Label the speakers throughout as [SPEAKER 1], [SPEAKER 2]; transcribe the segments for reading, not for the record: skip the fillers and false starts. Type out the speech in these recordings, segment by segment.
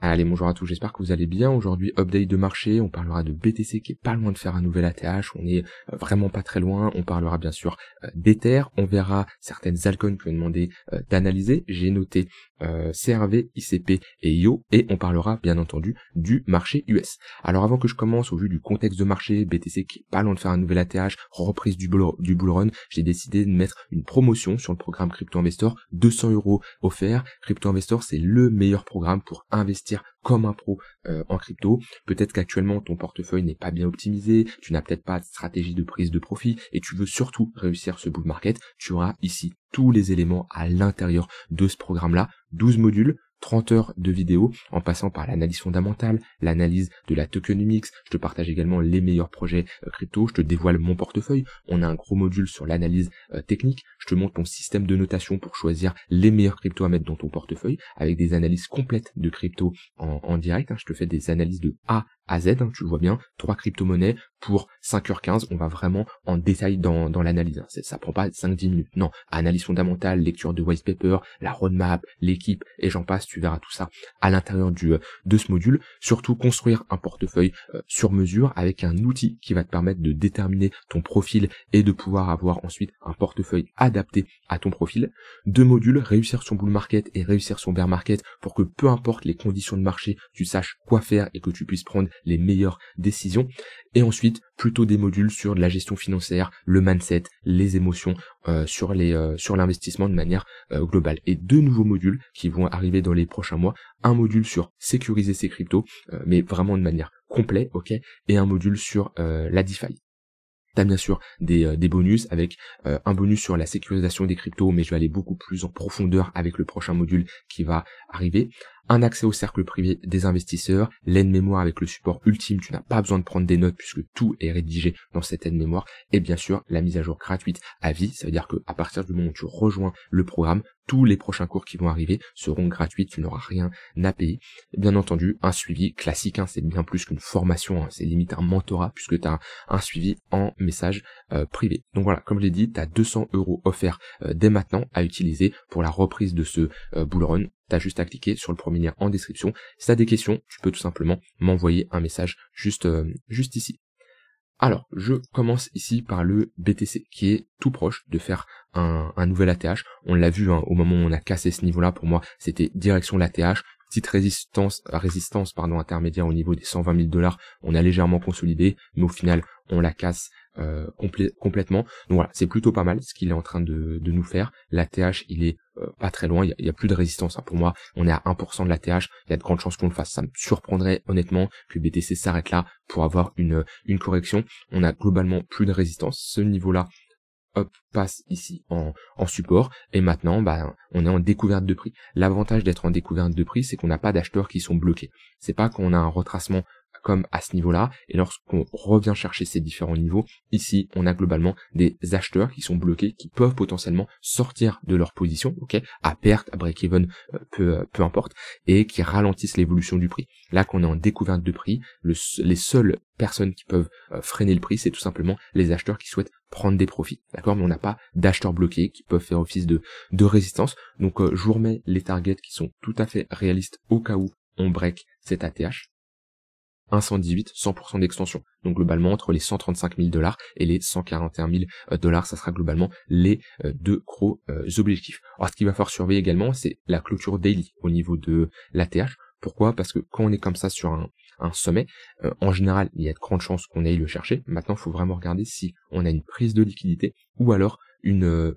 [SPEAKER 1] Allez, bonjour à tous, j'espère que vous allez bien. Aujourd'hui, update de marché, on parlera de BTC qui est pas loin de faire un nouvel ATH, on est vraiment pas très loin. On parlera bien sûr d'Ether, on verra certaines altcoins que j'ai demandé d'analyser. J'ai noté CRV, ICP et IO, et on parlera bien entendu du marché US. Alors avant que je commence, au vu du contexte de marché, BTC qui est pas loin de faire un nouvel ATH, reprise du bull run, j'ai décidé de mettre une promotion sur le programme Crypto Investor, 200 € offerts. Crypto Investor, c'est le meilleur programme pour investir comme un pro en crypto. Peut-être qu'actuellement ton portefeuille n'est pas bien optimisé, tu n'as peut-être pas de stratégie de prise de profit et tu veux surtout réussir ce bull market. Tu auras ici tous les éléments à l'intérieur de ce programme-là, 12 modules, 30 heures de vidéo, en passant par l'analyse fondamentale, l'analyse de la tokenomics. Je te partage également les meilleurs projets crypto, je te dévoile mon portefeuille. On a un gros module sur l'analyse technique. Je te montre ton système de notation pour choisir les meilleurs cryptos à mettre dans ton portefeuille, avec des analyses complètes de crypto en direct. Je te fais des analyses de A à Z, tu le vois bien, 3 crypto-monnaies pour 5h15, on va vraiment en détail dans l'analyse. Ça prend pas 5-10 minutes. Non, analyse fondamentale, lecture de white paper, la roadmap, l'équipe, et j'en passe, tu verras tout ça à l'intérieur de ce module. Surtout construire un portefeuille sur mesure avec un outil qui va te permettre de déterminer ton profil et de pouvoir avoir ensuite un portefeuille adapté à ton profil. 2 modules, réussir son bull market et réussir son bear market pour que peu importe les conditions de marché, tu saches quoi faire et que tu puisses prendre les meilleures décisions. Et ensuite, plutôt des modules sur la gestion financière, le mindset, les émotions, sur l'investissement de manière globale. Et 2 nouveaux modules qui vont arriver dans les prochains mois. Un module sur sécuriser ses cryptos, mais vraiment de manière complète, ok, et un module sur la DeFi. T'as bien sûr des bonus avec un bonus sur la sécurisation des cryptos, mais je vais aller beaucoup plus en profondeur avec le prochain module qui va arriver. Un accès au cercle privé des investisseurs, l'aide-mémoire avec le support ultime, tu n'as pas besoin de prendre des notes puisque tout est rédigé dans cette aide-mémoire, et bien sûr la mise à jour gratuite à vie, ça veut dire que à partir du moment où tu rejoins le programme, tous les prochains cours qui vont arriver seront gratuits, tu n'auras rien à payer. Bien entendu, un suivi classique, c'est bien plus qu'une formation, c'est limite un mentorat puisque tu as un suivi en message privé. Donc voilà, comme je l'ai dit, tu as 200 € offerts dès maintenant à utiliser pour la reprise de ce bull run. T'as juste à cliquer sur le premier lien en description. Si t'as des questions, tu peux tout simplement m'envoyer un message juste ici. Alors, je commence ici par le BTC, qui est tout proche de faire un nouvel ATH. On l'a vu au moment où on a cassé ce niveau-là, pour moi, c'était direction l'ATH. Petite résistance intermédiaire au niveau des 120 000 $. On a légèrement consolidé, mais au final, on la casse complètement. Donc voilà, c'est plutôt pas mal ce qu'il est en train de nous faire. L'ATH, il est pas très loin, il y a plus de résistance. Pour moi, on est à 1% de l'ATH, il y a de grandes chances qu'on le fasse. Ça me surprendrait honnêtement que BTC s'arrête là pour avoir une correction. On a globalement plus de résistance. Ce niveau-là, hop, passe ici en support, et maintenant on est en découverte de prix. L'avantage d'être en découverte de prix, c'est qu'on n'a pas d'acheteurs qui sont bloqués. C'est pas qu'on a un retracement comme à ce niveau-là, et lorsqu'on revient chercher ces différents niveaux, ici on a globalement des acheteurs qui sont bloqués, qui peuvent potentiellement sortir de leur position, ok, à perte, à break-even, peu importe, et qui ralentissent l'évolution du prix. Là qu'on est en découverte de prix, les seules personnes qui peuvent freiner le prix, c'est tout simplement les acheteurs qui souhaitent prendre des profits, d'accord, mais on n'a pas d'acheteurs bloqués qui peuvent faire office de résistance. Donc je vous remets les targets qui sont tout à fait réalistes au cas où on break cet ATH. 118, 100% d'extension. Donc globalement, entre les 135 000 $ et les 141 000 $, ça sera globalement les 2 gros objectifs. Alors ce qu'il va falloir surveiller également, c'est la clôture daily au niveau de l'ATH. Pourquoi? Parce que quand on est comme ça sur un sommet, en général, il y a de grandes chances qu'on aille le chercher. Maintenant, il faut vraiment regarder si on a une prise de liquidité ou alors une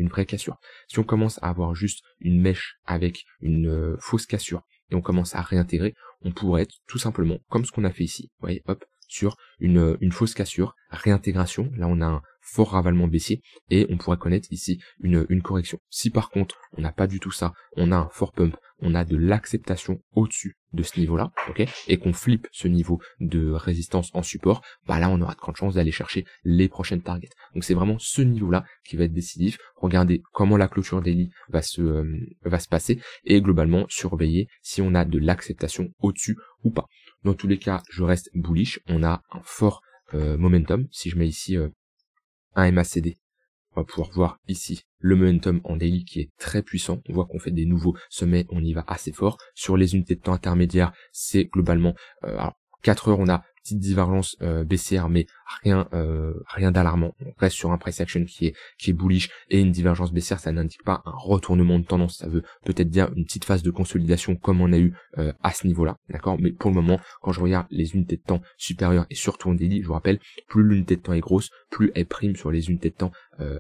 [SPEAKER 1] vraie cassure. Si on commence à avoir juste une mèche avec une fausse cassure et on commence à réintégrer, on pourrait être tout simplement, comme ce qu'on a fait ici, vous voyez, hop, sur une fausse cassure, réintégration, là on a un fort ravalement baissier, et on pourrait connaître ici une correction. Si par contre, on n'a pas du tout ça, on a un fort pump, on a de l'acceptation au-dessus de ce niveau-là, ok, et qu'on flippe ce niveau de résistance en support, là on aura de grandes chances d'aller chercher les prochaines targets. Donc c'est vraiment ce niveau-là qui va être décisif. Regardez comment la clôture daily va se passer, et globalement surveiller si on a de l'acceptation au-dessus ou pas. Dans tous les cas, je reste bullish, on a un fort momentum. Si je mets ici un MACD on va pouvoir voir ici le momentum en daily qui est très puissant. On voit qu'on fait des nouveaux sommets, on y va assez fort. Sur les unités de temps intermédiaires, c'est globalement, alors 4 heures, on a petite divergence baissière, mais rien d'alarmant. On reste sur un price action qui est bullish, et une divergence baissière, ça n'indique pas un retournement de tendance. Ça veut peut-être dire une petite phase de consolidation comme on a eu à ce niveau-là, d'accord. Mais pour le moment, quand je regarde les unités de temps supérieures et surtout en daily, je vous rappelle, plus l'unité de temps est grosse, plus elle prime sur les unités de temps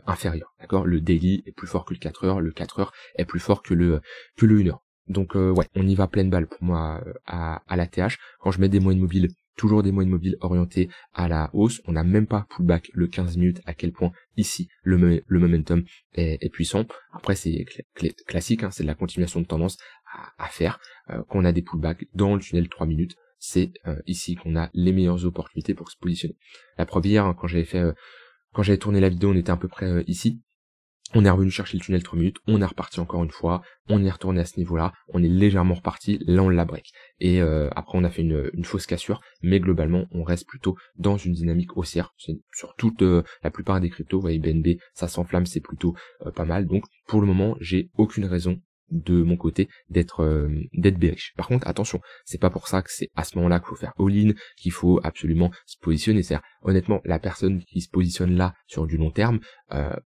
[SPEAKER 1] inférieures, d'accord. Le daily est plus fort que le 4 heures, le 4 heures est plus fort que le 1 heure. Donc ouais, on y va pleine balle pour moi à la TH. Quand je mets des moyennes mobiles, toujours des moyennes mobiles orientées à la hausse. On n'a même pas pullback le 15 minutes, à quel point ici le momentum est puissant. Après c'est classique, hein, c'est de la continuation de tendance à faire. Quand on a des pullbacks dans le tunnel 3 minutes, c'est ici qu'on a les meilleures opportunités pour se positionner. La preuve hier, hein, quand j'avais tourné la vidéo, on était à peu près ici. On est revenu chercher le tunnel 3 minutes, on est reparti encore une fois, on est retourné à ce niveau-là, on est légèrement reparti, là on l'a break. Et après on a fait une fausse cassure, mais globalement on reste plutôt dans une dynamique haussière. Sur toute la plupart des cryptos, vous voyez BNB, ça s'enflamme, c'est plutôt pas mal. Donc pour le moment, j'ai aucune raison de mon côté d'être bearish. Par contre, attention, c'est pas pour ça que c'est à ce moment-là qu'il faut faire all-in, qu'il faut absolument se positionner. C'est-à-dire, honnêtement, la personne qui se positionne là sur du long terme,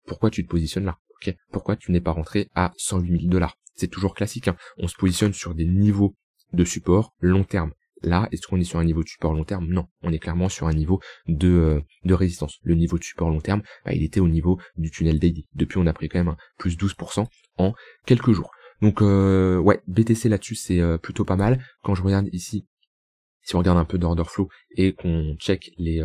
[SPEAKER 1] pourquoi tu te positionnes là? Ok, pourquoi tu n'es pas rentré à 108 000 $? C'est toujours classique, hein. On se positionne sur des niveaux de support long terme. Là, est-ce qu'on est sur un niveau de support long terme? Non, on est clairement sur un niveau de résistance. Le niveau de support long terme, il était au niveau du tunnel daily. Depuis, on a pris quand même un plus 12% en quelques jours. Donc ouais, BTC là-dessus c'est plutôt pas mal. Quand je regarde ici, si on regarde un peu d'order flow et qu'on check les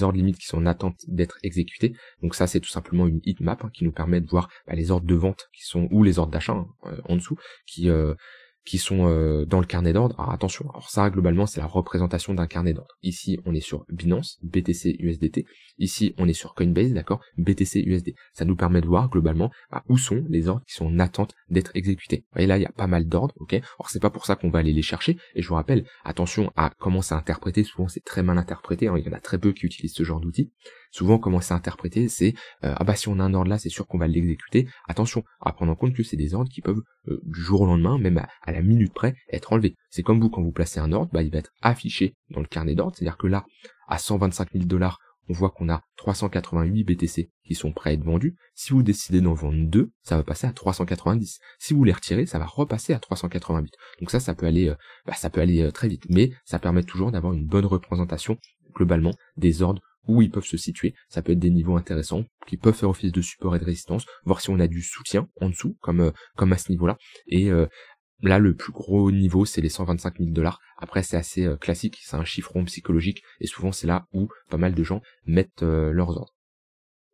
[SPEAKER 1] ordres limites qui sont en attente d'être exécutés, donc ça c'est tout simplement une heatmap, hein, qui nous permet de voir les ordres de vente qui sont, ou les ordres d'achat, hein, en dessous, qui sont dans le carnet d'ordre. Alors attention, alors ça globalement c'est la représentation d'un carnet d'ordre. Ici on est sur Binance, BTC USDT, ici on est sur Coinbase, d'accord, BTC USD. Ça nous permet de voir globalement où sont les ordres qui sont en attente d'être exécutés. Vous voyez là il y a pas mal d'ordres, ok. Alors c'est pas pour ça qu'on va aller les chercher, et je vous rappelle, attention à comment c'est interprété, souvent c'est très mal interprété, hein. Il y en a très peu qui utilisent ce genre d'outils. Souvent comment c'est interprété, c'est si on a un ordre là, c'est sûr qu'on va l'exécuter. Attention à prendre en compte que c'est des ordres qui peuvent du jour au lendemain, même à la minute près, être enlevés. C'est comme vous, quand vous placez un ordre, il va être affiché dans le carnet d'ordre, c'est-à-dire que là, à 125 000 $, on voit qu'on a 388 BTC qui sont prêts à être vendus. Si vous décidez d'en vendre 2, ça va passer à 390. Si vous les retirez, ça va repasser à 388. Donc ça peut aller très vite. Mais ça permet toujours d'avoir une bonne représentation, globalement, des ordres où ils peuvent se situer. Ça peut être des niveaux intéressants qui peuvent faire office de support et de résistance, voir si on a du soutien en dessous, comme à ce niveau-là. Et là, le plus gros niveau, c'est les 125 000 $. Après, c'est assez classique, c'est un chiffron psychologique, et souvent c'est là où pas mal de gens mettent leurs ordres.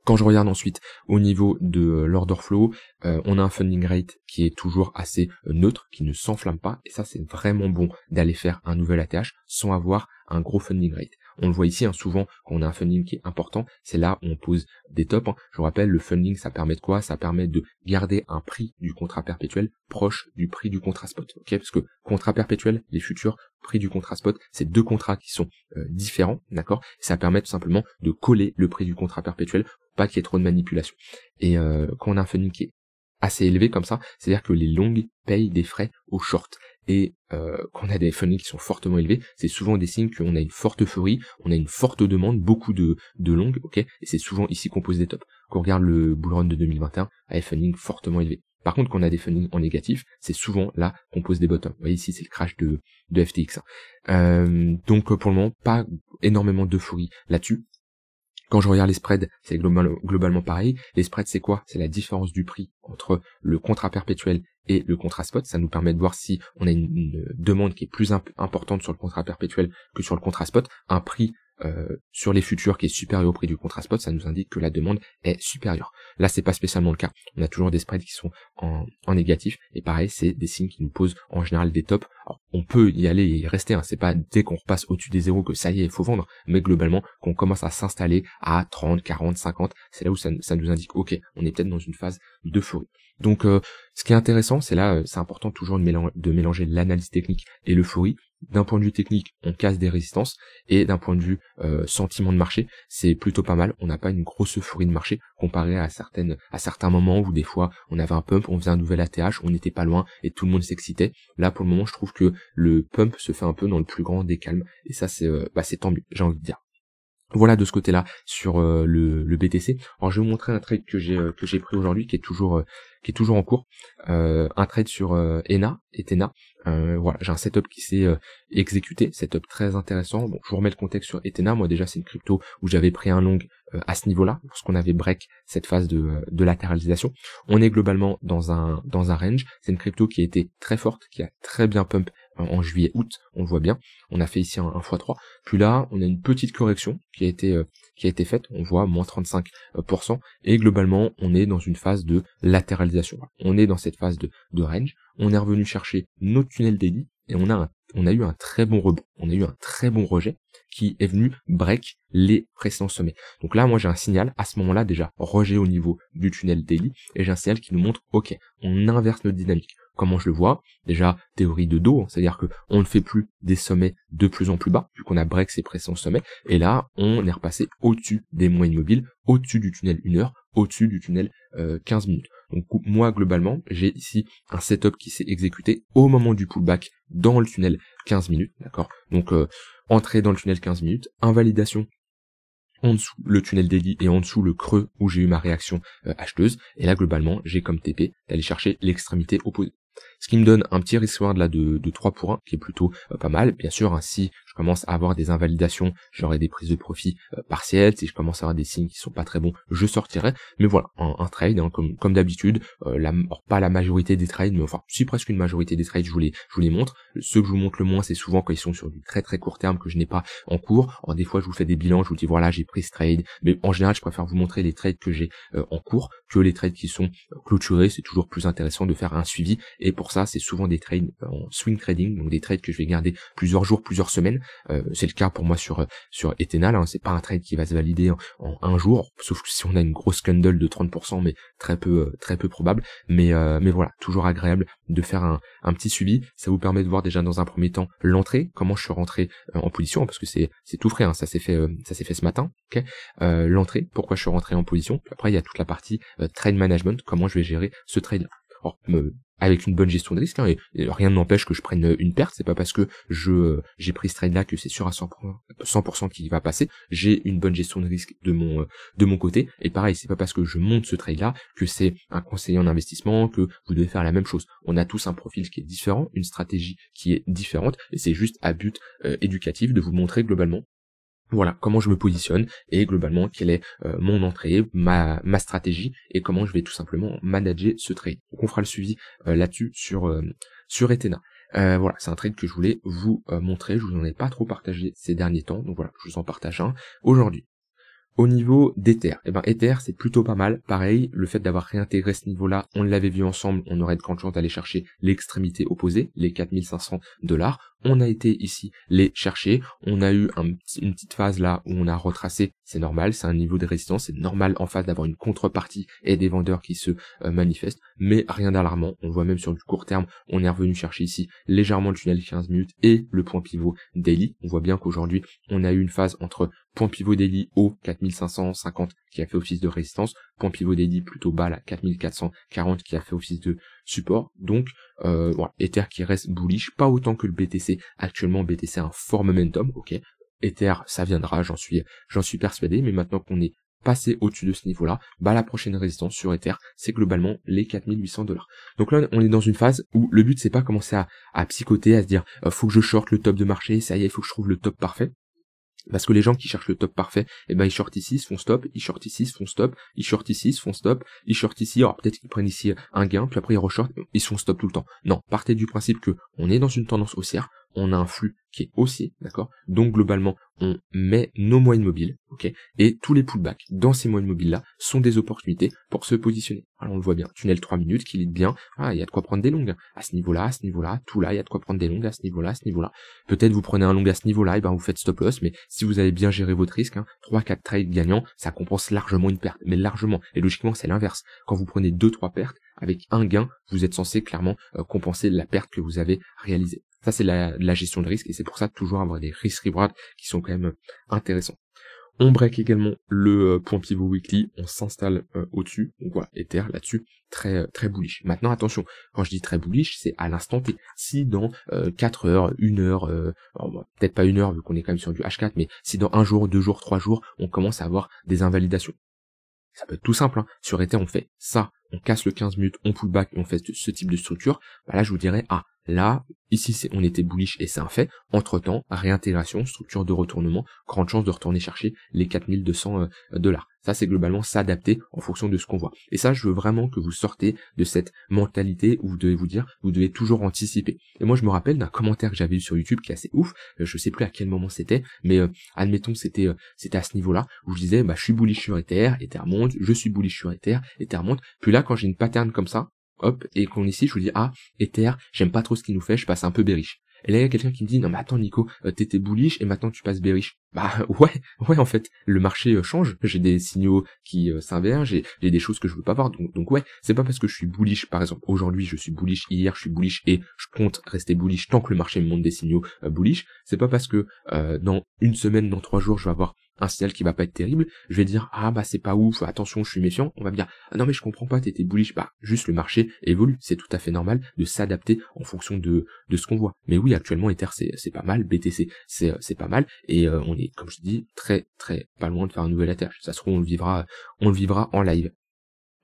[SPEAKER 1] Quand je regarde ensuite au niveau de l'order flow, on a un funding rate qui est toujours assez neutre, qui ne s'enflamme pas, et ça c'est vraiment bon d'aller faire un nouvel ATH sans avoir un gros funding rate. On le voit ici, hein, souvent quand on a un funding qui est important, c'est là où on pose des tops, hein. Je vous rappelle, le funding ça permet de quoi? Ça permet de garder un prix du contrat perpétuel proche du prix du contrat spot, ok? Parce que contrat perpétuel, les futurs, prix du contrat spot, c'est deux contrats qui sont différents, d'accord? Ça permet tout simplement de coller le prix du contrat perpétuel pour pas qu'il y ait trop de manipulation. Et quand on a un funding qui est assez élevé comme ça, c'est-à-dire que les longues payent des frais aux shorts. Et quand on a des fundings qui sont fortement élevés, c'est souvent des signes qu'on a une forte euphorie, on a une forte demande, beaucoup de longues, ok, et c'est souvent ici qu'on pose des tops. Quand on regarde le bull run de 2021, avec funding fortement élevé. Par contre, quand on a des fundings en négatif, c'est souvent là qu'on pose des bottoms. Vous voyez ici, c'est le crash de FTX. Donc pour le moment, pas énormément d'euphorie là-dessus. Quand je regarde les spreads, c'est globalement pareil. Les spreads, c'est quoi? C'est la différence du prix entre le contrat perpétuel et le contrat spot. Ça nous permet de voir si on a une demande qui est plus importante sur le contrat perpétuel que sur le contrat spot. Un prix sur les futurs qui est supérieur au prix du contrat spot, ça nous indique que la demande est supérieure. Là, c'est pas spécialement le cas. On a toujours des spreads qui sont en négatif, et pareil, c'est des signes qui nous posent en général des tops. Alors, on peut y aller et y rester, hein. C'est pas dès qu'on repasse au-dessus des zéros que ça y est, il faut vendre, mais globalement, qu'on commence à s'installer à 30, 40, 50, c'est là où ça nous indique, ok, on est peut-être dans une phase d'euphorie. Donc, ce qui est intéressant, c'est là, c'est important toujours de mélanger l'analyse technique et l'euphorie. D'un point de vue technique, on casse des résistances, et d'un point de vue sentiment de marché, c'est plutôt pas mal. On n'a pas une grosse euphorie de marché comparé à certains moments où des fois on avait un pump, on faisait un nouvel ATH, on n'était pas loin et tout le monde s'excitait. Là, pour le moment, je trouve que le pump se fait un peu dans le plus grand des calmes, et ça, c'est tant mieux, j'ai envie de dire. Voilà de ce côté-là sur le BTC. Alors je vais vous montrer un trade que j'ai pris aujourd'hui, qui est toujours en cours. Un trade sur Ethena. Voilà, j'ai un setup qui s'est exécuté, setup très intéressant. Bon, je vous remets le contexte sur Ethena. Moi déjà, c'est une crypto où j'avais pris un long à ce niveau-là, lorsqu'on avait break cette phase de latéralisation. On est globalement dans un range. C'est une crypto qui a été très forte, qui a très bien pump en juillet-août, on le voit bien. On a fait ici un x3. Puis là, on a une petite correction qui a été faite. On voit moins 35%. Et globalement, on est dans une phase de latéralisation. On est dans cette phase de range. On est revenu chercher nos tunnels daily et on a eu un très bon rebond. On a eu un très bon rejet qui est venu break les précédents sommets. Donc là, moi, j'ai un signal, à ce moment-là, déjà, rejet au niveau du tunnel daily, et j'ai un signal qui nous montre, ok, on inverse notre dynamique. Comment je le vois? Déjà, théorie de dos, c'est-à-dire que on ne fait plus des sommets de plus en plus bas, vu qu'on a break ces précédents sommets, et là, on est repassé au-dessus des moyennes mobiles, au-dessus du tunnel 1 heure, au-dessus du tunnel 15 minutes. Donc moi, globalement, j'ai ici un setup qui s'est exécuté au moment du pullback dans le tunnel 15 minutes, d'accord? Donc, entrée dans le tunnel 15 minutes, invalidation en dessous le tunnel daily et en dessous le creux où j'ai eu ma réaction acheteuse, et là, globalement, j'ai comme TP d'aller chercher l'extrémité opposée. Ce qui me donne un petit risk reward là de 3 pour 1, qui est plutôt pas mal. Bien sûr, hein, si je commence à avoir des invalidations, j'aurai des prises de profit partielles. Si je commence à avoir des signes qui sont pas très bons, je sortirai. Mais voilà, un trade, hein, comme d'habitude. Pas la majorité des trades, mais enfin, si presque une majorité des trades, je vous les montre. Ceux que je vous montre le moins, c'est souvent quand ils sont sur du très très court terme que je n'ai pas en cours. Alors des fois, je vous fais des bilans, je vous dis voilà, j'ai pris ce trade. Mais en général, je préfère vous montrer les trades que j'ai en cours que les trades qui sont clôturés. C'est toujours plus intéressant de faire un suivi. Et pour ça, c'est souvent des trades en swing trading, donc des trades que je vais garder plusieurs jours, plusieurs semaines. C'est le cas pour moi sur Ethena, hein. C'est pas un trade qui va se valider en un jour, sauf si on a une grosse candle de 30%, mais très peu probable. Mais voilà, toujours agréable de faire un petit suivi. Ça vous permet de voir déjà dans un premier temps l'entrée, comment je suis rentré en position, parce que c'est tout frais, hein. Ça s'est fait ce matin. Okay, l'entrée, pourquoi je suis rentré en position. Puis après, il y a toute la partie trade management, comment je vais gérer ce trade-là. Alors, avec une bonne gestion de risque, hein, et rien ne m'empêche que je prenne une perte. C'est pas parce que j'ai pris ce trade là que c'est sûr à 100% qu'il va passer. J'ai une bonne gestion de risque de mon côté, et pareil, c'est pas parce que je monte ce trade là que c'est un conseiller en investissement que vous devez faire la même chose. On a tous un profil qui est différent, une stratégie qui est différente, et c'est juste à but éducatif de vous montrer globalement voilà comment je me positionne et globalement quelle est mon entrée, ma stratégie, et comment je vais tout simplement manager ce trade. Donc on fera le suivi là-dessus sur Ethena. Voilà, c'est un trade que je voulais vous montrer. Je vous en ai pas trop partagé ces derniers temps, donc voilà, je vous en partage un aujourd'hui. Au niveau d'Ether, Ether c'est plutôt pas mal. Pareil, le fait d'avoir réintégré ce niveau-là, on l'avait vu ensemble, on aurait de grandes chances d'aller chercher l'extrémité opposée, les 4500 $. On a été ici les chercher, on a eu une petite phase là où on a retracé, c'est normal, c'est un niveau de résistance, c'est normal en face d'avoir une contrepartie et des vendeurs qui se manifestent, mais rien d'alarmant. On voit même sur du court terme, on est revenu chercher ici légèrement le tunnel 15 minutes et le point pivot daily. On voit bien qu'aujourd'hui, on a eu une phase entre point pivot daily haut 4550 qui a fait office de résistance, point pivot daily plutôt bas là 4440 qui a fait office de support. Donc voilà, Ether qui reste bullish, pas autant que le BTC. Actuellement, BTC a un fort momentum, ok. Ether, ça viendra, j'en suis persuadé, mais maintenant qu'on est passé au-dessus de ce niveau-là, la prochaine résistance sur Ether, c'est globalement les 4800 $. Donc là, on est dans une phase où le but, c'est pas commencer à psychoter, à se dire, faut que je short le top de marché, ça y est, il faut que je trouve le top parfait. Parce que les gens qui cherchent le top parfait, ils shortent ici, se font stop, ils shortent ici, se font stop, ils shortent ici, se font stop, ils shortent ici, alors peut-être qu'ils prennent ici un gain, puis après ils reshortent, ils se font stop tout le temps. Non, partez du principe que on est dans une tendance haussière, on a un flux qui est haussier, d'accord? Donc globalement, on met nos moyennes mobiles, ok? Et tous les pullbacks dans ces moyennes mobiles-là sont des opportunités pour se positionner. Alors on le voit bien, tunnel 3 minutes qui lead bien, il y a de quoi prendre des longues. À ce niveau-là, tout là, il y a de quoi prendre des longues, à ce niveau-là. Peut-être vous prenez un long à ce niveau-là, et vous faites stop loss, mais si vous avez bien géré votre risque, 3-4 trades gagnants, ça compense largement une perte, mais largement. Et logiquement, c'est l'inverse. Quand vous prenez 2-3 pertes, avec un gain, vous êtes censé clairement compenser la perte que vous avez réalisée. Ça, c'est la gestion de risque, et c'est pour ça toujours avoir des risk-reward qui sont quand même intéressants. On break également le point pivot weekly, on s'installe au-dessus, donc voilà, Ether là-dessus, très bullish. Maintenant attention, quand je dis très bullish, c'est à l'instant T. Si dans 4 heures, 1 heure, peut-être pas 1 heure vu qu'on est quand même sur du H4, mais si dans 1 jour, 2 jours, 3 jours, on commence à avoir des invalidations. Ça peut être tout simple, hein. Sur Ether on fait ça, on casse le 15 minutes, on pull back et on fait ce type de structure, bah là je vous dirais, là, ici on était bullish et c'est un fait, entre-temps, réintégration, structure de retournement, grande chance de retourner chercher les 4200 $. Ça c'est globalement s'adapter en fonction de ce qu'on voit. Et ça je veux vraiment que vous sortez de cette mentalité où vous devez vous dire, vous devez toujours anticiper. Et moi je me rappelle d'un commentaire que j'avais eu sur YouTube qui est assez ouf, je sais plus à quel moment c'était, mais admettons c'était à ce niveau-là, où je disais, je suis bullish sur Ether, Ether monte, je suis bullish sur Ether, Ether monte, puis là quand j'ai une pattern comme ça, hop, et qu'on ici, je vous dis, Ether, j'aime pas trop ce qu'il nous fait, je passe un peu bearish. Et là, il y a quelqu'un qui me dit, non mais attends Nico, t'étais bullish et maintenant tu passes bearish. Ouais, en fait, le marché change, j'ai des signaux qui s'invergent, j'ai des choses que je veux pas voir, donc ouais, c'est pas parce que je suis bullish, par exemple, aujourd'hui je suis bullish, hier je suis bullish et je compte rester bullish tant que le marché me montre des signaux bullish, c'est pas parce que dans une semaine, dans 3 jours, je vais avoir un signal qui va pas être terrible, je vais dire, c'est pas ouf, attention, je suis méfiant, on va me dire, non mais je comprends pas, t'étais bullish, juste le marché évolue, c'est tout à fait normal de s'adapter en fonction de ce qu'on voit. Mais oui, actuellement, Ether, c'est pas mal, BTC, c'est pas mal, et on est, comme je dis, très pas loin de faire un nouvel ATH. Ça se trouve, on le vivra en live.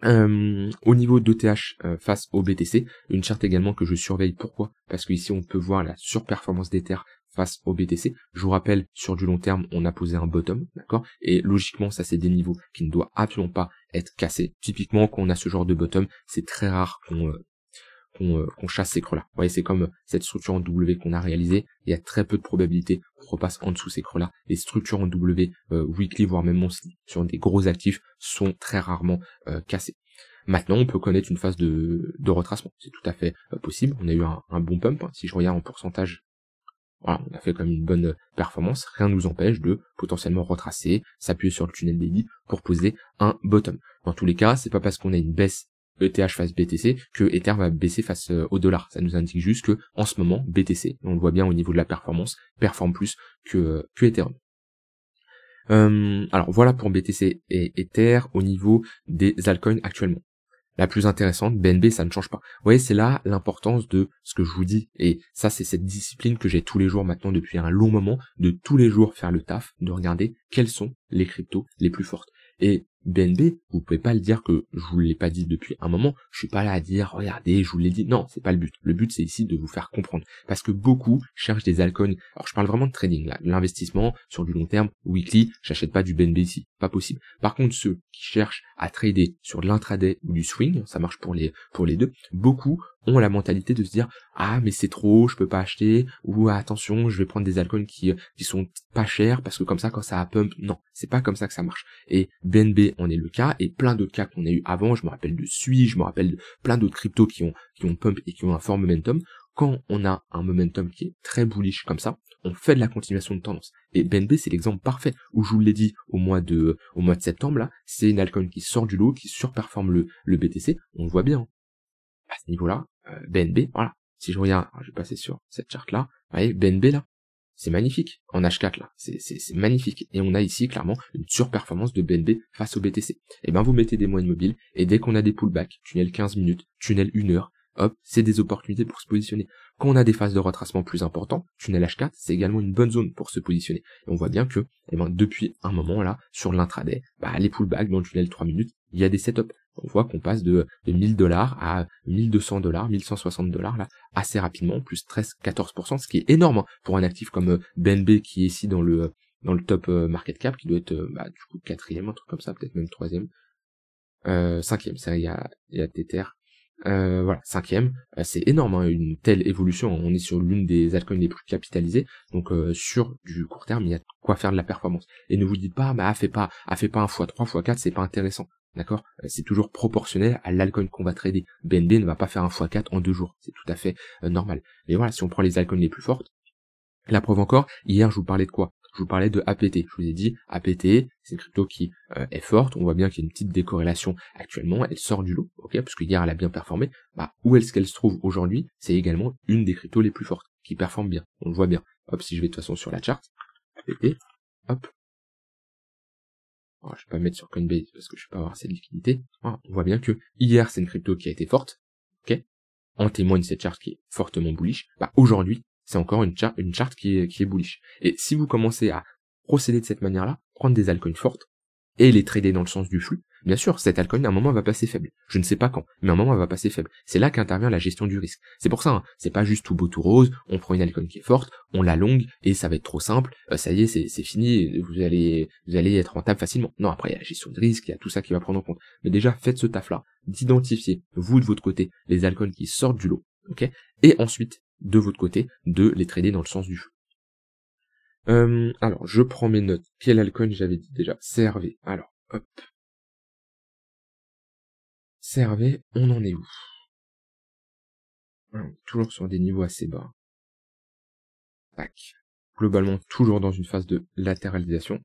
[SPEAKER 1] Au niveau d'ETH face au BTC, une charte également que je surveille. Pourquoi? Parce que ici on peut voir la surperformance d'Ether face au BTC. Je vous rappelle, sur du long terme, on a posé un bottom, d'accord? Et logiquement, ça c'est des niveaux qui ne doivent absolument pas être cassés. Typiquement, quand on a ce genre de bottom, c'est très rare qu'on chasse ces creux-là. Vous voyez, c'est comme cette structure en W qu'on a réalisée, il y a très peu de probabilité qu'on repasse en dessous ces creux-là. Les structures en W, weekly, voire même monthly, sur des gros actifs, sont très rarement cassées. Maintenant, on peut connaître une phase de retracement, c'est tout à fait possible. On a eu un bon pump, hein. Si je regarde en pourcentage, voilà, on a fait comme une bonne performance, rien ne nous empêche de potentiellement retracer, s'appuyer sur le tunnel daily pour poser un bottom. Dans tous les cas, c'est pas parce qu'on a une baisse ETH face BTC que Ether va baisser face au dollar. Ça nous indique juste que en ce moment, BTC, on le voit bien au niveau de la performance, performe plus que Ethereum. Alors voilà pour BTC et Ether au niveau des altcoins actuellement. La plus intéressante, BNB, ça ne change pas. Vous voyez, c'est là l'importance de ce que je vous dis, et ça c'est cette discipline que j'ai tous les jours maintenant depuis un long moment, de tous les jours faire le taf, de regarder quelles sont les cryptos les plus fortes. Et BNB, vous pouvez pas le dire que je vous l'ai pas dit depuis un moment, je suis pas là à dire, regardez, je vous l'ai dit, non, c'est pas le but. Le but c'est ici de vous faire comprendre, parce que beaucoup cherchent des altcoins, alors je parle vraiment de trading là, de l'investissement sur du long terme, weekly, j'achète pas du BNB ici, pas possible. Par contre, ceux qui cherchent à trader sur de l'intraday ou du swing, ça marche pour les deux, beaucoup ont la mentalité de se dire, mais c'est trop, je peux pas acheter, ou attention, je vais prendre des altcoins qui sont pas chers, parce que comme ça, quand ça a pump, non, c'est pas comme ça que ça marche. Et BNB en est le cas, et plein d'autres cas qu'on a eu avant, je me rappelle de SUI, je me rappelle de plein d'autres cryptos qui ont pump et qui ont un fort momentum. Quand on a un momentum qui est très bullish comme ça, on fait de la continuation de tendance. Et BNB, c'est l'exemple parfait, où je vous l'ai dit au mois de septembre, là, c'est une altcoin qui sort du lot, qui surperforme le BTC, on le voit bien. À ce niveau-là, BNB, voilà. Si je regarde, je vais passer sur cette charte-là, vous voyez, BNB là, c'est magnifique. En H4 là, c'est magnifique. Et on a ici clairement une surperformance de BNB face au BTC. Et ben vous mettez des moyennes mobiles, et dès qu'on a des pullbacks, tunnel 15 minutes, tunnel 1 heure, hop, c'est des opportunités pour se positionner. Quand on a des phases de retracement plus importantes, tunnel H4, c'est également une bonne zone pour se positionner. Et on voit bien que, depuis un moment là, sur l'intraday, les pullbacks dans le tunnel 3 minutes, il y a des setups. On voit qu'on passe de $1000 à $1200, $1160 là, assez rapidement, plus 13-14%, ce qui est énorme, hein, pour un actif comme BNB qui est ici dans le top market cap, qui doit être du coup 4e, un truc comme ça, peut-être même 3e, 5e, ça, il y a Tether. Voilà, 5e, c'est énorme, hein, une telle évolution. On est sur l'une des altcoins les plus capitalisées, donc sur du court terme, il y a de quoi faire de la performance. Et ne vous dites pas, fais pas un x3, x4, c'est pas intéressant. D'accord? C'est toujours proportionnel à l'alcoin qu'on va trader. BNB ne va pas faire un x4 en 2 jours, c'est tout à fait normal. Mais voilà, si on prend les altcoins les plus fortes, la preuve encore, hier je vous parlais de quoi? je vous parlais de APT. Je vous ai dit, APT, c'est une crypto qui est forte. On voit bien qu'il y a une petite décorrélation actuellement. Elle sort du lot, ok, parce que hier, elle a bien performé. Bah, où est-ce qu'elle se trouve aujourd'hui? C'est également une des cryptos les plus fortes, qui performe bien. On le voit bien. Hop, si je vais de toute façon sur la chart, APT, hop. Alors, je vais pas mettre sur Coinbase parce que je vais pas avoir assez de liquidité. Voilà, on voit bien que hier, c'est une crypto qui a été forte, ok. En témoigne cette chart qui est fortement bullish. Bah, aujourd'hui, c'est encore une chart qui est bullish. Et si vous commencez à procéder de cette manière-là, prendre des altcoins fortes et les trader dans le sens du flux, bien sûr, cette altcoin, à un moment, va passer faible. Je ne sais pas quand, mais à un moment, elle va passer faible. C'est là qu'intervient la gestion du risque. C'est pour ça, hein, c'est pas juste tout beau tout rose, on prend une altcoin qui est forte, on la longue, et ça va être trop simple, ça y est, c'est fini, vous allez être rentable facilement. Non, après, il y a la gestion de risque, il y a tout ça qui va prendre en compte. Mais déjà, faites ce taf-là, d'identifier, vous, de votre côté, les altcoins qui sortent du lot, ok? Et ensuite, de votre côté, de les trader dans le sens du flux. Alors, je prends mes notes. Quel altcoin j'avais dit déjà? CRV. Alors, hop. CRV, on en est où? Toujours sur des niveaux assez bas. Tac. Globalement, toujours dans une phase de latéralisation.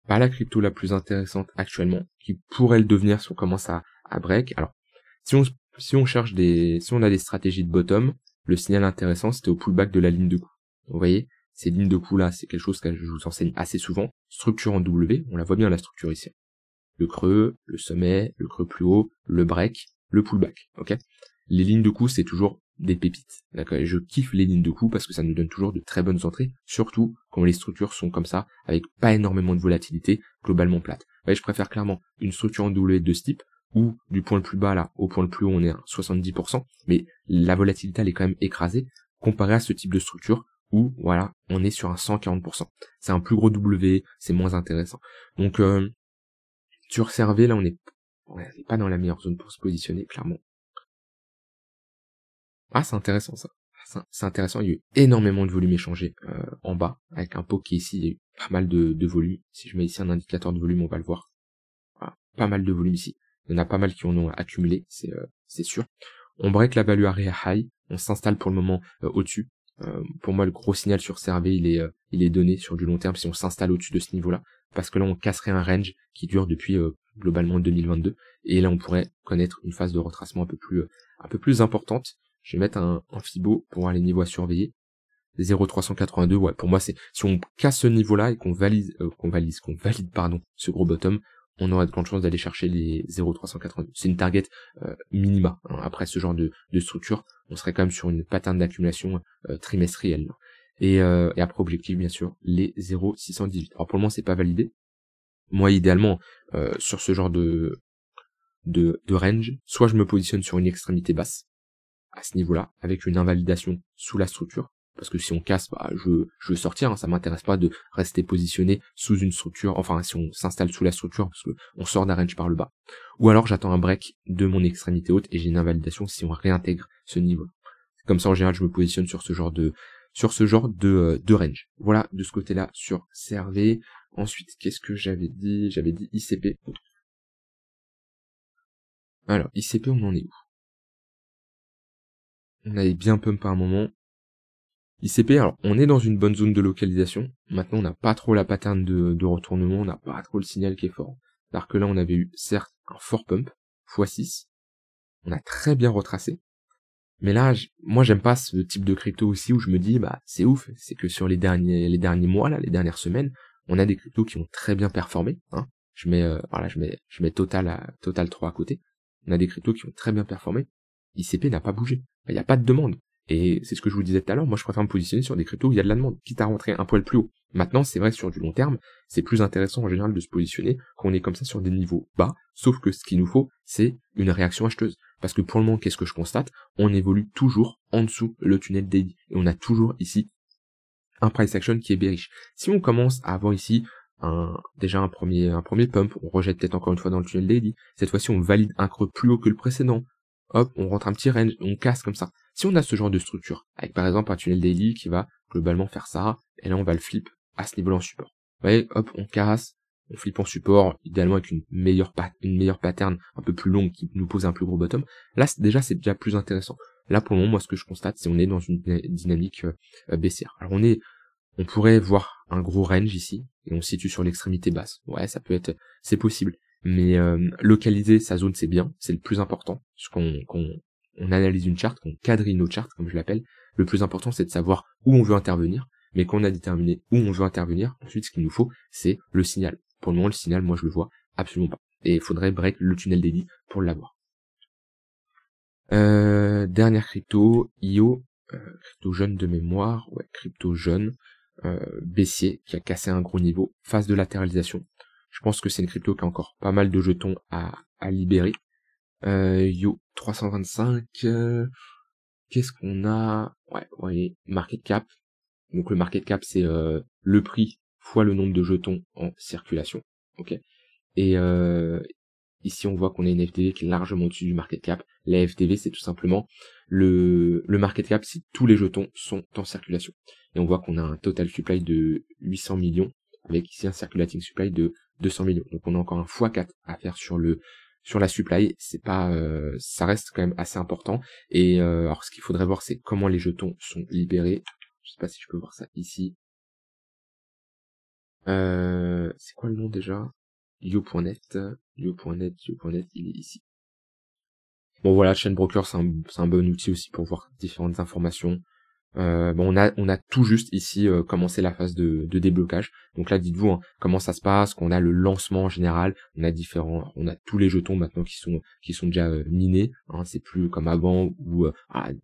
[SPEAKER 1] Pas la crypto la plus intéressante actuellement, qui pourrait le devenir si on commence à break. Alors, si on cherche si on a des stratégies de bottom, le signal intéressant, c'était au pullback de la ligne de coup. Vous voyez? Ces lignes de coup là, c'est quelque chose que je vous enseigne assez souvent. Structure en W, on la voit bien la structure ici. Le creux, le sommet, le creux plus haut, le break, le pullback, ok? Les lignes de coup, c'est toujours des pépites, d'accord? Et je kiffe les lignes de coup parce que ça nous donne toujours de très bonnes entrées, surtout quand les structures sont comme ça, avec pas énormément de volatilité, globalement plate. Vous voyez, je préfère clairement une structure en W de ce type, où du point le plus bas là, au point le plus haut, on est à 70%, mais la volatilité, elle est quand même écrasée, comparé à ce type de structure, où, voilà, on est sur un 140%. C'est un plus gros W, c'est moins intéressant. Donc, sur CRV, là, on n'est pas dans la meilleure zone pour se positionner, clairement. Ah, c'est intéressant, ça. C'est intéressant, il y a eu énormément de volume échangé en bas, avec un pot qui est ici, il y a eu pas mal de volume. Si je mets ici un indicateur de volume, on va le voir. Voilà, pas mal de volume ici. Il y en a pas mal qui en ont accumulé, c'est sûr. On break la value area high, on s'installe pour le moment au-dessus. Pour moi, le gros signal sur CRV, il est donné sur du long terme si on s'installe au-dessus de ce niveau-là, parce que là, on casserait un range qui dure depuis globalement 2022, et là, on pourrait connaître une phase de retracement un peu plus importante. Je vais mettre un Fibo pour voir les niveaux à surveiller. 0,382, ouais, pour moi, c'est si on casse ce niveau-là et qu'on valide, pardon, ce gros bottom, on aurait de grandes chances d'aller chercher les 0,382. C'est une target minima. Hein. Après ce genre de structure, on serait quand même sur une pattern d'accumulation trimestrielle. Et après objectif, bien sûr, les 0,618. Alors pour le moment, c'est pas validé. Moi, idéalement, sur ce genre de range, soit je me positionne sur une extrémité basse, à ce niveau-là, avec une invalidation sous la structure, parce que si on casse, bah, je veux sortir, hein, ça m'intéresse pas de rester positionné sous une structure, enfin si on s'installe sous la structure, parce que on sort d'un range par le bas. Ou alors j'attends un break de mon extrémité haute et j'ai une invalidation si on réintègre ce niveau. Comme ça en général je me positionne sur ce genre de range. Voilà de ce côté-là sur CRV. Ensuite, qu'est-ce que j'avais dit? J'avais dit ICP. Alors, ICP, on en est où? On avait bien pump à un moment. ICP, alors, on est dans une bonne zone de localisation. Maintenant, on n'a pas trop la pattern de retournement, on n'a pas trop le signal qui est fort. Alors que là, on avait eu, certes, un fort pump, x6. On a très bien retracé. Mais là, moi, j'aime pas ce type de crypto aussi où je me dis, bah, c'est ouf. C'est que sur les derniers mois, là, les dernières semaines, on a des cryptos qui ont très bien performé, hein. Je mets Total 3 à côté. On a des cryptos qui ont très bien performé. ICP n'a pas bougé. Il n'y a pas de demande. Et c'est ce que je vous disais tout à l'heure, moi je préfère me positionner sur des cryptos où il y a de la demande, quitte à rentrer un poil plus haut. Maintenant, c'est vrai que sur du long terme, c'est plus intéressant en général de se positionner quand on est comme ça sur des niveaux bas, sauf que ce qu'il nous faut, c'est une réaction acheteuse. Parce que pour le moment, qu'est-ce que je constate? On évolue toujours en dessous le tunnel daily. Et on a toujours ici un price action qui est bearish. Si on commence à avoir ici déjà un premier pump, on rejette peut-être encore une fois dans le tunnel daily, cette fois-ci on valide un creux plus haut que le précédent, hop, on rentre un petit range, on casse comme ça. Si on a ce genre de structure, avec par exemple un tunnel daily qui va globalement faire ça, et là on va le flip à ce niveau-là en support. Vous voyez, hop, on casse, on flip en support, idéalement avec une meilleure pattern un peu plus longue qui nous pose un plus gros bottom. Là, c'est déjà plus intéressant. Là, pour le moment, moi, ce que je constate, c'est qu'on est dans une dynamique baissière. Alors, on est On pourrait voir un gros range ici, et on se situe sur l'extrémité basse. Ouais, ça peut être, c'est possible. Mais localiser sa zone, c'est bien, c'est le plus important. Parce qu'on analyse une charte, qu'on quadrille nos chartes, comme je l'appelle, le plus important, c'est de savoir où on veut intervenir. Mais quand on a déterminé où on veut intervenir, ensuite, ce qu'il nous faut, c'est le signal. Pour le moment, le signal, moi, je le vois absolument pas. Et il faudrait break le tunnel daily pour l'avoir. Dernière crypto, IO, crypto jeune de mémoire, ouais, crypto jeune, baissier, qui a cassé un gros niveau, phase de latéralisation. Je pense que c'est une crypto qui a encore pas mal de jetons à libérer. IO 325, qu'est-ce qu'on a? Ouais, vous voyez, market cap. Donc le market cap, c'est le prix fois le nombre de jetons en circulation. Ok. Et ici, on voit qu'on a une FTV qui est largement au-dessus du market cap. La FTV, c'est tout simplement le market cap si tous les jetons sont en circulation. Et on voit qu'on a un total supply de 800 millions, avec ici un circulating supply de 200 millions. Donc on a encore un x4 à faire sur la supply. C'est pas, ça reste quand même assez important. Et alors ce qu'il faudrait voir, c'est comment les jetons sont libérés. Je sais pas si je peux voir ça ici. C'est quoi le nom déjà? Yo.net, il est ici. Bon voilà, Chainbroker, c'est un bon outil aussi pour voir différentes informations. Bon, on a tout juste ici commencé la phase de déblocage. Donc là, dites-vous comment ça se passe, qu'on a le lancement en général, on a tous les jetons maintenant qui sont déjà minés. Hein, c'est plus comme avant où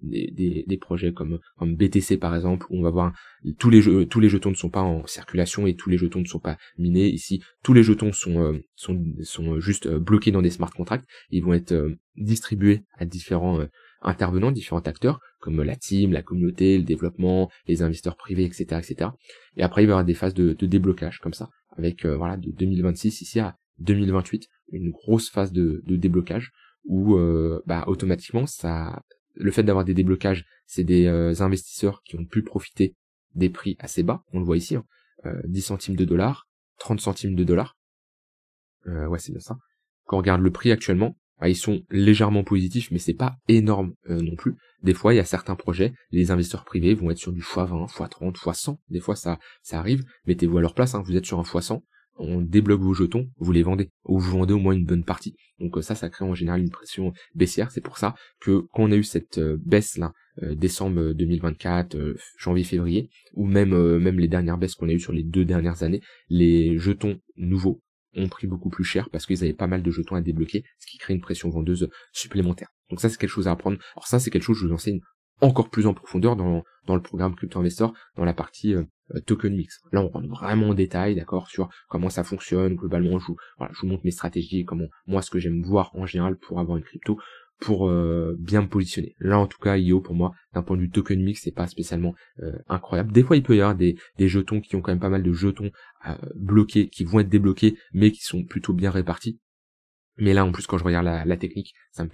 [SPEAKER 1] des projets comme BTC par exemple, où on va voir tous les jetons ne sont pas en circulation et tous les jetons ne sont pas minés. Ici, tous les jetons sont juste bloqués dans des smart contracts. Ils vont être distribués à différents intervenants, différents acteurs, comme la team, la communauté, le développement, les investisseurs privés, etc., etc. Et après, il va y avoir des phases de déblocage, comme ça, avec, voilà, de 2026 ici à 2028, une grosse phase de déblocage, où, automatiquement, le fait d'avoir des déblocages, c'est des investisseurs qui ont pu profiter des prix assez bas, on le voit ici, 10 centimes de dollars, 30 centimes de dollars, ouais, c'est bien ça. Quand on regarde le prix actuellement, ils sont légèrement positifs, mais c'est pas énorme non plus. Des fois, il y a certains projets, les investisseurs privés vont être sur du x20, x30, x100. Des fois, ça arrive. Mettez-vous à leur place, hein, vous êtes sur un x100, on débloque vos jetons, vous les vendez. Ou vous vendez au moins une bonne partie. Donc ça crée en général une pression baissière. C'est pour ça que quand on a eu cette baisse-là, décembre 2024, janvier-février, ou même les dernières baisses qu'on a eues sur les 2 dernières années, les jetons nouveaux ont pris beaucoup plus cher parce qu'ils avaient pas mal de jetons à débloquer, ce qui crée une pression vendeuse supplémentaire. Donc ça, c'est quelque chose à apprendre. Alors ça, c'est quelque chose que je vous enseigne encore plus en profondeur dans le programme Crypto Investor, dans la partie token mix. Là, on rentre vraiment en détail, d'accord, sur comment ça fonctionne globalement. Je vous montre mes stratégies, comment moi ce que j'aime voir en général pour avoir une crypto, pour bien me positionner. Là, en tout cas, IO, pour moi, d'un point de vue token mix, c'est pas spécialement incroyable. Des fois, il peut y avoir des jetons qui ont quand même pas mal de jetons bloqués, qui vont être débloqués, mais qui sont plutôt bien répartis. Mais là, en plus, quand je regarde la technique, ça me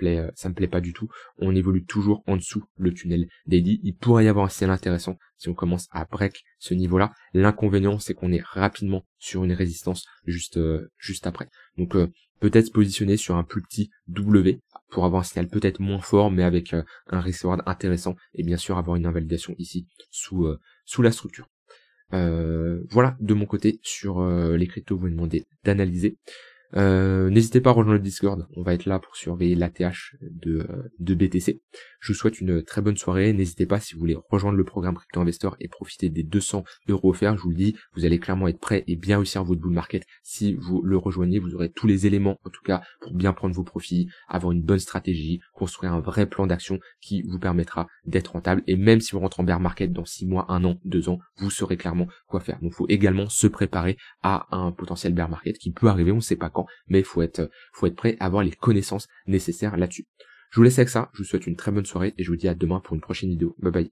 [SPEAKER 1] plaît pas du tout. On évolue toujours en dessous le tunnel daily. Il pourrait y avoir un ciel intéressant si on commence à break ce niveau-là. L'inconvénient, c'est qu'on est rapidement sur une résistance juste après. Donc, peut-être se positionner sur un plus petit W pour avoir un signal peut-être moins fort, mais avec un risk-reward intéressant. Et bien sûr, avoir une invalidation ici sous la structure. Voilà de mon côté sur les cryptos, vous me demandez d'analyser. N'hésitez pas à rejoindre le Discord, on va être là pour surveiller l'ATH de BTC. Je vous souhaite une très bonne soirée, n'hésitez pas si vous voulez rejoindre le programme Crypto Investor et profiter des 200 € offerts, je vous le dis, vous allez clairement être prêt et bien réussir votre bull market. Si vous le rejoignez, vous aurez tous les éléments en tout cas pour bien prendre vos profits, avoir une bonne stratégie, construire un vrai plan d'action qui vous permettra d'être rentable, et même si vous rentrez en bear market dans 6 mois, 1 an, 2 ans, vous saurez clairement quoi faire. Donc il faut également se préparer à un potentiel bear market qui peut arriver, on ne sait pas quand, mais il faut être prêt à avoir les connaissances nécessaires là-dessus. Je vous laisse avec ça, je vous souhaite une très bonne soirée et je vous dis à demain pour une prochaine vidéo. Bye bye.